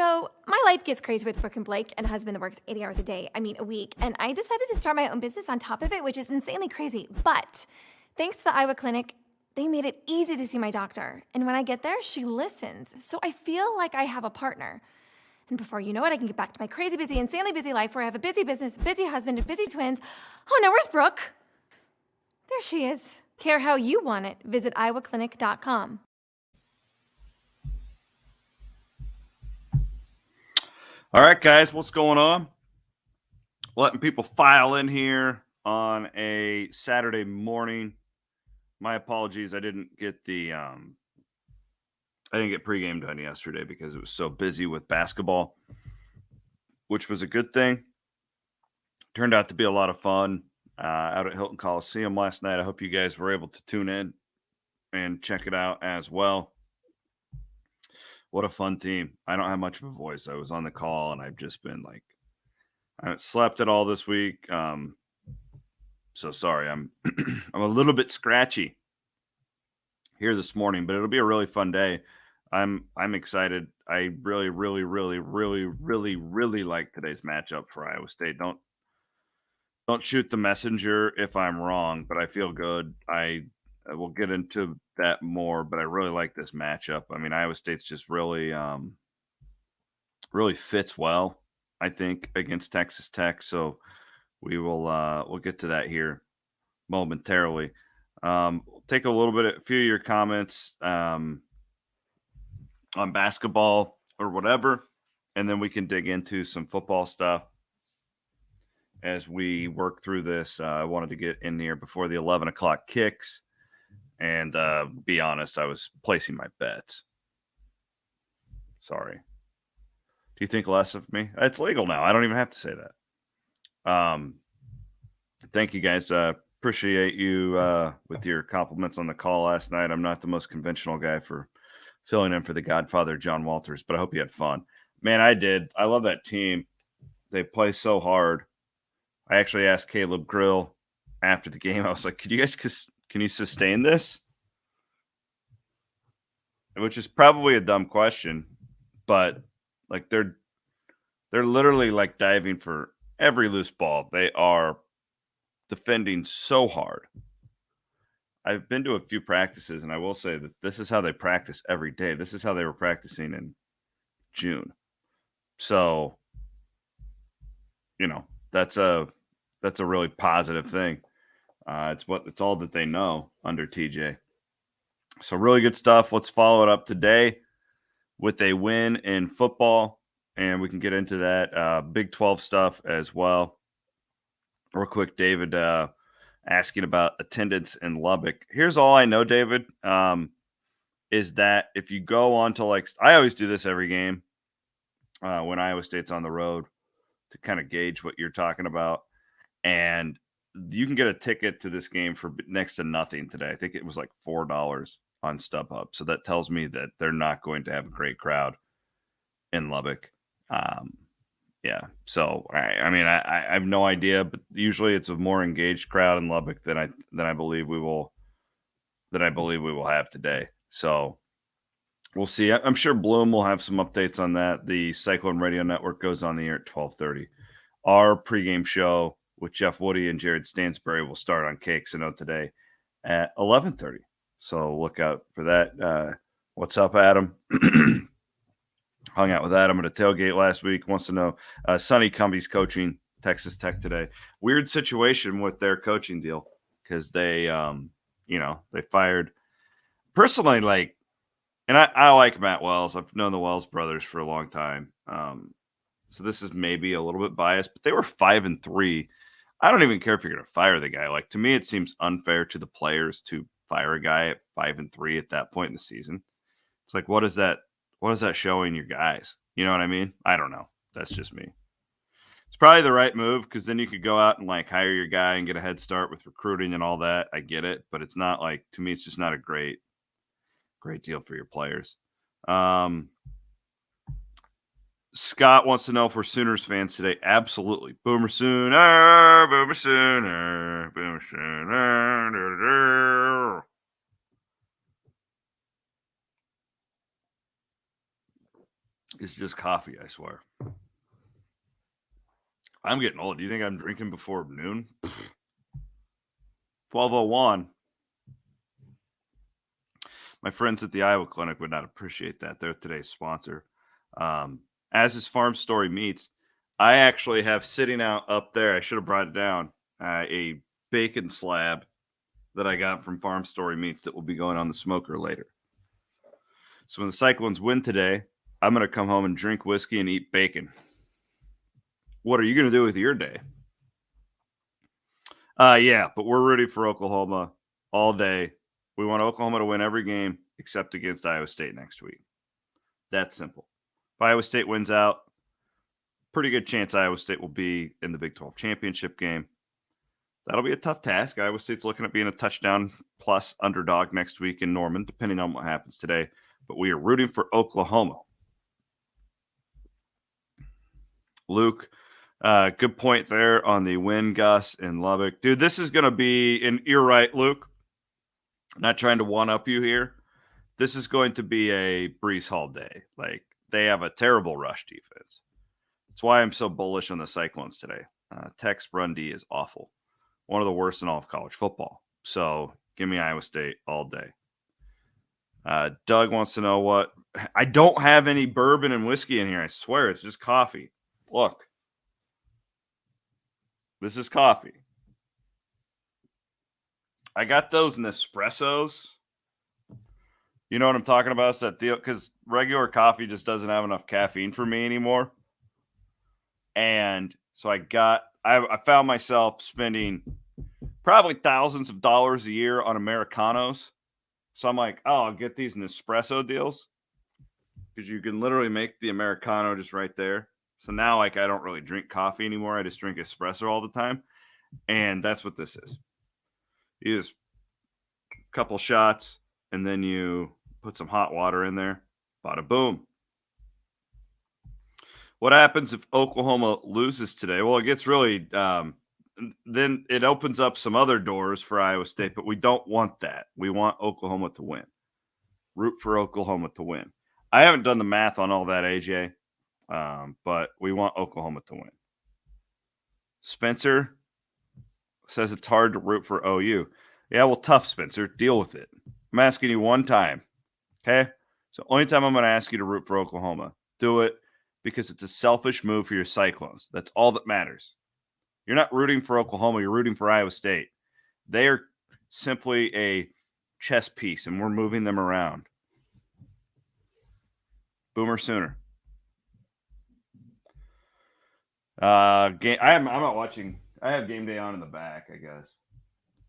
So, my life gets crazy with Brooke and Blake and a husband that works 80 hours a week. And I decided to start my own business on top of it, which is insanely crazy. But thanks to the Iowa Clinic, they made it easy to see my doctor. And when I get there, she listens. So I feel like I have a partner. And before you know it, I can get back to my crazy, busy, insanely busy life where I have a busy business, busy husband, and busy twins. Oh no, where's Brooke? There she is. Care how you want it. Visit iowaclinic.com. All right, guys, what's going on? Letting people file in here on a Saturday morning. My apologies, I didn't get pregame done yesterday because it was so busy with basketball, which was a good thing. Turned out to be a lot of fun out at Hilton Coliseum last night. I hope you guys were able to tune in and check it out as well. What a fun team. I don't have much of a voice. I was on the call and I've just been like, I haven't slept at all this week. So sorry. I'm I'm a little bit scratchy here this morning, but it'll be a really fun day. I'm excited. I really like today's matchup for Iowa State. Don't shoot the messenger if I'm wrong, but I feel good. I will get into that more, but I really like this matchup. I mean, Iowa State's just really fits well, I think, against Texas Tech. So we'll get to that here momentarily. We'll take a few of your comments on basketball or whatever, and then we can dig into some football stuff as we work through this. I wanted to get in here before the 11 o'clock kicks and be honest, I was placing my bets. Sorry. Do you think less of me? It's legal now. I don't even have to say that. Thank you, guys. Appreciate you with your compliments on the call last night. I'm not the most conventional guy for filling in for the Godfather, John Walters, but I hope you had fun. Man, I did. I love that team. They play so hard. I actually asked Caleb Grill after the game. I was like, can you sustain this? Which is probably a dumb question, but like they're literally like diving for every loose ball. They are defending so hard. I've been to a few practices, and I will say that this is how they practice every day. This is how they were practicing in June. So, that's a really positive thing. It's all that they know under TJ. So really good stuff. Let's follow it up today with a win in football, and we can get into that Big 12 stuff as well. Real quick, David asking about attendance in Lubbock. Here's all I know, David, is that if you go on to I always do this every game when Iowa State's on the road to kind of gauge what you're talking about. And you can get a ticket to this game for next to nothing today. I think it was like $4 on StubHub. So that tells me that they're not going to have a great crowd in Lubbock. Yeah. So I have no idea, but usually it's a more engaged crowd in Lubbock than I believe we will have today. So we'll see. I'm sure Bloom will have some updates on that. The Cyclone Radio Network goes on the air at 12:30. Our pregame show with Jeff Woody and Jared Stansbury will start on KXNO today at 11:30. So look out for that. What's up, Adam? Hung out with Adam at a tailgate last week. Wants to know Sonny Cumbie's coaching Texas Tech today. Weird situation with their coaching deal because they fired personally. And I like Matt Wells. I've known the Wells brothers for a long time. So this is maybe a little bit biased, but they were 5-3. I don't even care if you're going to fire the guy. To me, it seems unfair to the players to fire a guy at 5-3 at that point in the season. It's like, what is that showing your guys? You know what I mean? I don't know. That's just me. It's probably the right move because then you could go out and hire your guy and get a head start with recruiting and all that. I get it, but it's not to me, it's just not a great deal for your players. Scott wants to know if we're Sooners fans today. Absolutely. Boomer Sooner, Boomer Sooner, Boomer Sooner. It's just coffee, I swear. I'm getting old. Do you think I'm drinking before noon? 12:01. My friends at the Iowa Clinic would not appreciate that. They're today's sponsor. As is Farm Story Meats, I actually have sitting out up there, I should have brought it down, a bacon slab that I got from Farm Story Meats that will be going on the smoker later. So when the Cyclones win today, I'm going to come home and drink whiskey and eat bacon. What are you going to do with your day? Yeah, but we're rooting for Oklahoma all day. We want Oklahoma to win every game except against Iowa State next week. That's simple. If Iowa State wins out, pretty good chance Iowa State will be in the Big 12 championship game. That'll be a tough task. Iowa State's looking at being a touchdown plus underdog next week in Norman, depending on what happens today. But we are rooting for Oklahoma. Luke, good point there on the win, Gus, in Lubbock. Dude, this is going to be, and you're right, Luke. I'm not trying to one-up you here. This is going to be a Breece Hall day. Like, they have a terrible rush defense. That's why I'm so bullish on the Cyclones today. Tech's run D is awful. One of the worst in all of college football. So give me Iowa State all day. Doug wants to know what. I don't have any bourbon and whiskey in here. I swear it's just coffee. Look. This is coffee. I got those Nespressos. You know what I'm talking about? It's that deal, because regular coffee just doesn't have enough caffeine for me anymore. And so I found myself spending probably thousands of dollars a year on Americanos. So I'm like, oh, I'll get these Nespresso deals because you can literally make the Americano just right there. So now, like, I don't really drink coffee anymore. I just drink espresso all the time. And that's what this is. You just a couple shots, and then you put some hot water in there. Bada boom. What happens if Oklahoma loses today? Well, it gets really then it opens up some other doors for Iowa State, but we don't want that. We want Oklahoma to win. Root for Oklahoma to win. I haven't done the math on all that, AJ, but we want Oklahoma to win. Spencer says it's hard to root for OU. Yeah, well, tough, Spencer. Deal with it. I'm asking you one time, okay? So only time I'm going to ask you to root for Oklahoma. Do it because it's a selfish move for your Cyclones. That's all that matters. You're not rooting for Oklahoma. You're rooting for Iowa State. They are simply a chess piece, and we're moving them around. Boomer Sooner. I'm not watching. I have Game Day on in the back, I guess.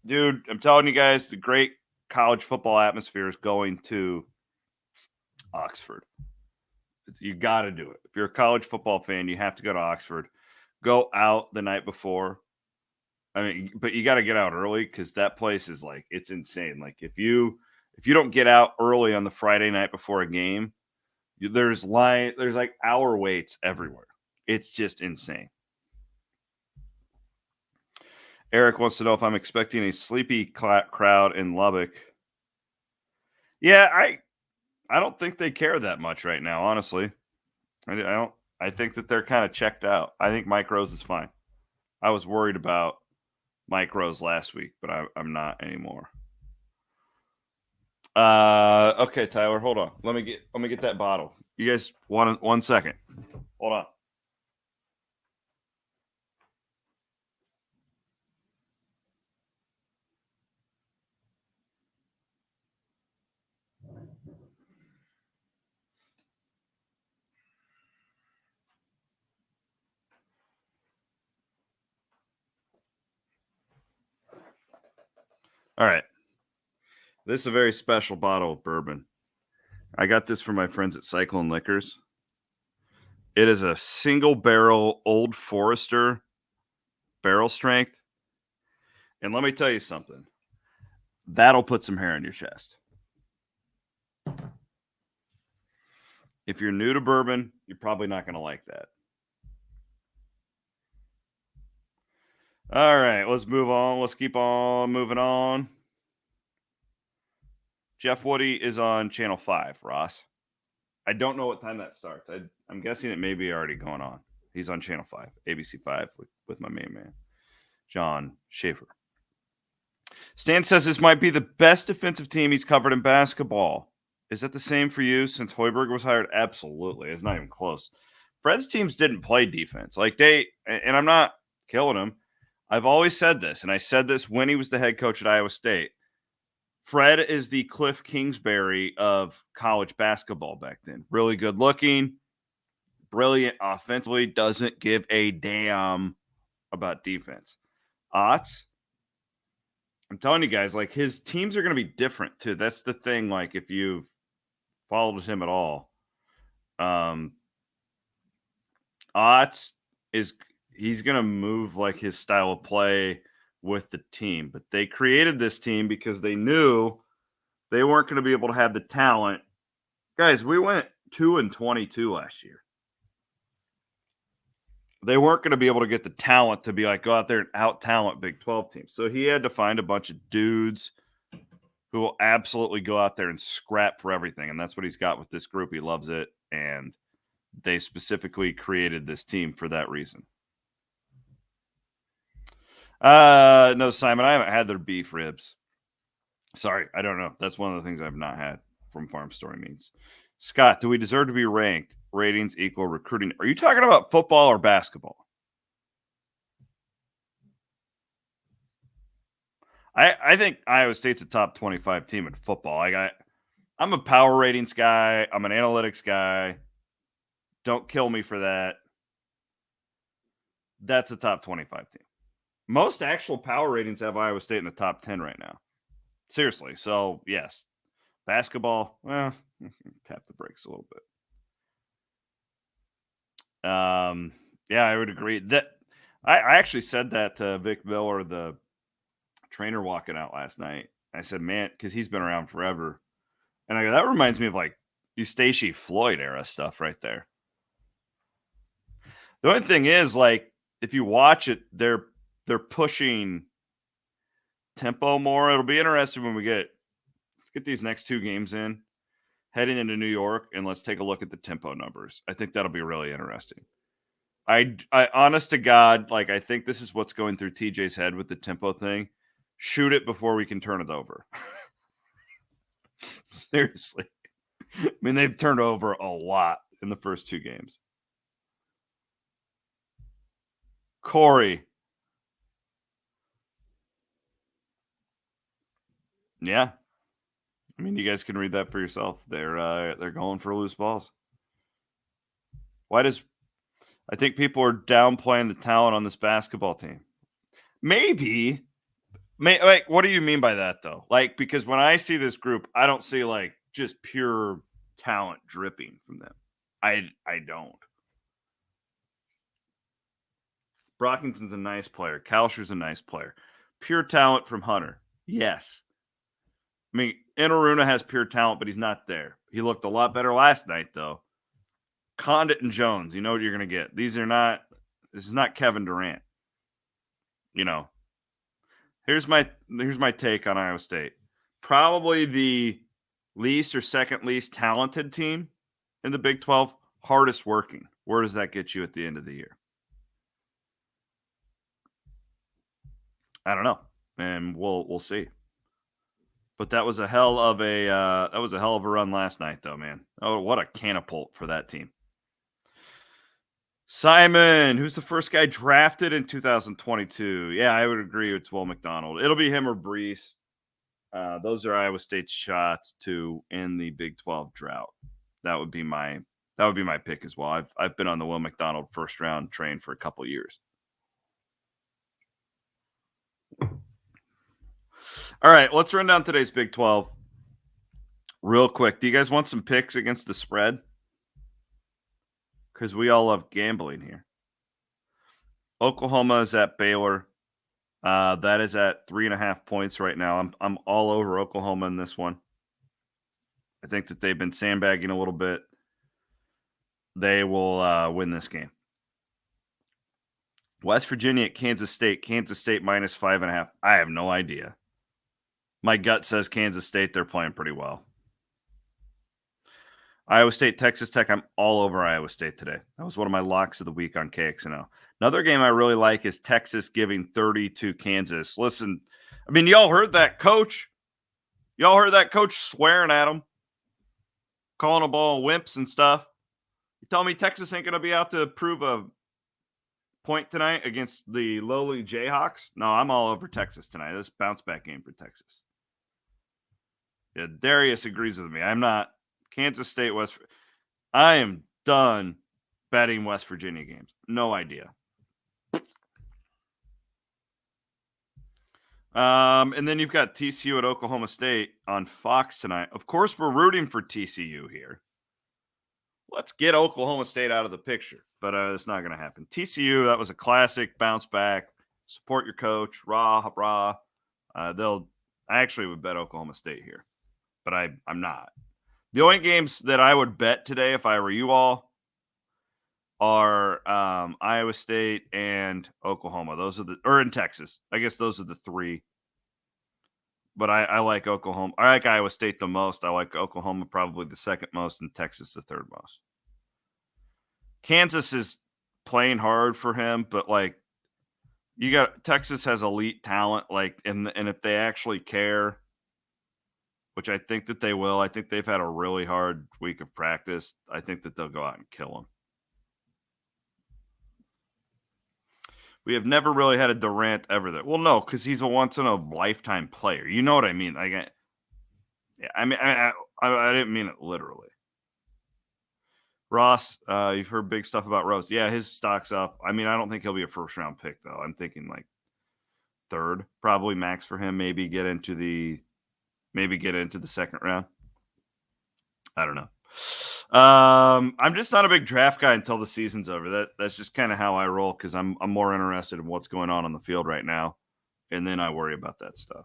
Dude, I'm telling you guys, the great college football atmosphere is going to Oxford. You got to do it. If you're a college football fan, you have to go to Oxford. Go out the night before. I mean, but you got to get out early because that place is like, it's insane. Like if you don't get out early on the Friday night before a game, there's like hour waits everywhere. It's just insane. Eric wants to know if I'm expecting a sleepy crowd in Lubbock. Yeah, I don't think they care that much right now, honestly. I don't. I think that they're kind of checked out. I think Mike Rose is fine. I was worried about Mike Rose last week, but I'm not anymore. Okay, Tyler, hold on. Let me get that bottle. You guys, one second. Hold on. All right. This is a very special bottle of bourbon. I got this from my friends at Cyclone Liquors. It is a single barrel Old Forester barrel strength. And let me tell you something. That'll put some hair on your chest. If you're new to bourbon, you're probably not going to like that. All right, let's move on. Let's keep on moving on. Jeff Woody is on Channel 5, Ross. I don't know what time that starts. I'm guessing it may be already going on. He's on Channel 5, ABC 5 with my main man, John Schaefer. Stan says this might be the best defensive team he's covered in basketball. Is that the same for you since Hoiberg was hired? Absolutely. It's not even close. Fred's teams didn't play defense. And I'm not killing him. I've always said this, and I said this when he was the head coach at Iowa State. Fred is the Cliff Kingsbury of college basketball back then. Really good looking, brilliant offensively, doesn't give a damn about defense. Otts, I'm telling you guys, like his teams are going to be different too. That's the thing. Like if you've followed him at all, Otts he's going to move like his style of play with the team. But they created this team because they knew they weren't going to be able to have the talent. Guys, we went 2-22 last year. They weren't going to be able to get the talent to be like go out there and out-talent Big 12 teams. So he had to find a bunch of dudes who will absolutely go out there and scrap for everything. And that's what he's got with this group. He loves it. And they specifically created this team for that reason. No, Simon, I haven't had their beef ribs. Sorry, I don't know. That's one of the things I've not had from Farm Story Meats. Scott, do we deserve to be ranked? Ratings equal recruiting. Are you talking about football or basketball? I think Iowa State's a top 25 team in football. I'm a power ratings guy. I'm an analytics guy. Don't kill me for that. That's a top 25 team. Most actual power ratings have Iowa State in the top 10 right now. Seriously. So, yes. Basketball, well, tap the brakes a little bit. Yeah, I would agree. That I actually said that to Vic Miller, the trainer walking out last night. I said, man, because he's been around forever. And I go, that reminds me of like Eustace Floyd era stuff right there. The only thing is, like, if you watch it, they're pushing tempo more. It'll be interesting when let's get these next two games in, heading into New York, and let's take a look at the tempo numbers. I think that'll be really interesting. I honest to God, like, I think this is what's going through TJ's head with the tempo thing. Shoot it before we can turn it over. Seriously. I mean, they've turned over a lot in the first two games. Corey. Yeah. I mean, you guys can read that for yourself. They're going for loose balls. I think people are downplaying the talent on this basketball team. Maybe. Like, what do you mean by that, though? Like, because when I see this group, I don't see, like, just pure talent dripping from them. I don't. Brockington's a nice player. Kalsher's a nice player. Pure talent from Hunter. Yes. I mean, Inaruna has pure talent, but he's not there. He looked a lot better last night, though. Condit and Jones, you know what you're going to get. This is not Kevin Durant. You know, here's my take on Iowa State. Probably the least or second least talented team in the Big 12, hardest working. Where does that get you at the end of the year? I don't know, and we'll see. But that was a hell of a run last night, though, man. Oh, what a catapult for that team. Simon, who's the first guy drafted in 2022? Yeah, I would agree. It's Will McDonald. It'll be him or Brees. Those are Iowa State's shots to end the Big 12 drought. That would be my pick as well. I've been on the Will McDonald first round train for a couple years. All right, let's run down today's Big 12 real quick. Do you guys want some picks against the spread? Because we all love gambling here. Oklahoma is at Baylor. That is at 3.5 points right now. I'm all over Oklahoma in this one. I think that they've been sandbagging a little bit. They will win this game. West Virginia at Kansas State. Kansas State minus 5.5. I have no idea. My gut says Kansas State. They're playing pretty well. Iowa State, Texas Tech. I'm all over Iowa State today. That was one of my locks of the week on KXNO. Another game I really like is Texas giving 30 to Kansas. Listen, I mean, y'all heard that coach. Y'all heard that coach swearing at him, calling a ball wimps and stuff. You tell me Texas ain't going to be out to prove a point tonight against the lowly Jayhawks? No, I'm all over Texas tonight. This bounce back game for Texas. Yeah, Darius agrees with me. I'm not. Kansas State, I am done betting West Virginia games. No idea. And then you've got TCU at Oklahoma State on Fox tonight. Of course, we're rooting for TCU here. Let's get Oklahoma State out of the picture, but it's not going to happen. TCU, that was a classic bounce back. Support your coach. Rah, rah. I actually would bet Oklahoma State here, but I'm not. The only games that I would bet today, if I were you all, are Iowa State and Oklahoma. Or in Texas. I guess those are the three. But I like Oklahoma. I like Iowa State the most. I like Oklahoma probably the second most, and Texas the third most. Kansas is playing hard for him, but Texas has elite talent, and if they actually care, which I think that they will. I think they've had a really hard week of practice. I think that they'll go out and kill them. We have never really had a Durant ever there. Well, no, because he's a once-in-a-lifetime player. You know what I mean? I didn't mean it literally. Ross, you've heard big stuff about Rose. Yeah, his stock's up. I mean, I don't think he'll be a first-round pick, though. I'm thinking third, probably max for him. Maybe get into the second round. I don't know. I'm just not a big draft guy until the season's over. That's just kind of how I roll, because I'm more interested in what's going on the field right now, and then I worry about that stuff.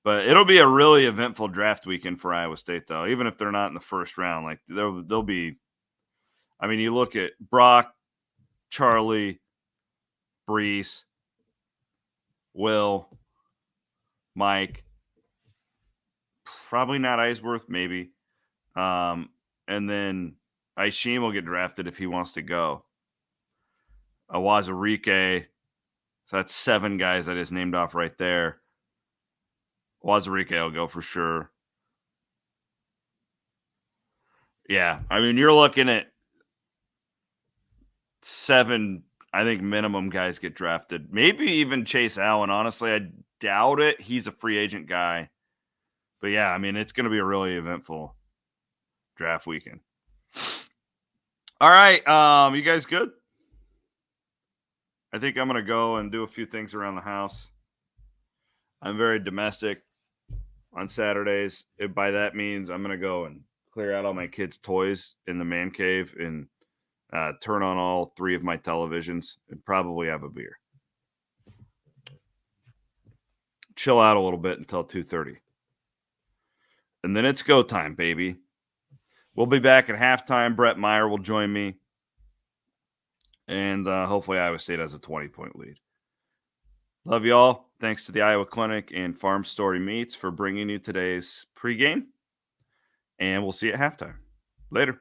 But it'll be a really eventful draft weekend for Iowa State, though. Even if they're not in the first round, they'll be. I mean, you look at Brock, Charlie, Brees, Will, Mike. Probably not Eisworth, maybe. And then Aishim will get drafted if he wants to go. Wazirike. So that's 7 guys I just named off right there. Wazirike will go for sure. Yeah, I mean, you're looking at 7, I think, minimum guys get drafted. Maybe even Chase Allen. Honestly, I doubt it. He's a free agent guy. But yeah, I mean, it's going to be a really eventful draft weekend. All right, you guys good? I think I'm going to go and do a few things around the house. I'm very domestic on Saturdays. By that means I'm going to go and clear out all my kids' toys in the man cave and turn on all 3 of my televisions and probably have a beer. Chill out a little bit until 2:30. And then it's go time, baby. We'll be back at halftime. Brett Meyer will join me. And hopefully Iowa State has a 20-point lead. Love you all. Thanks to the Iowa Clinic and Farm Story Meats for bringing you today's pregame. And we'll see you at halftime. Later.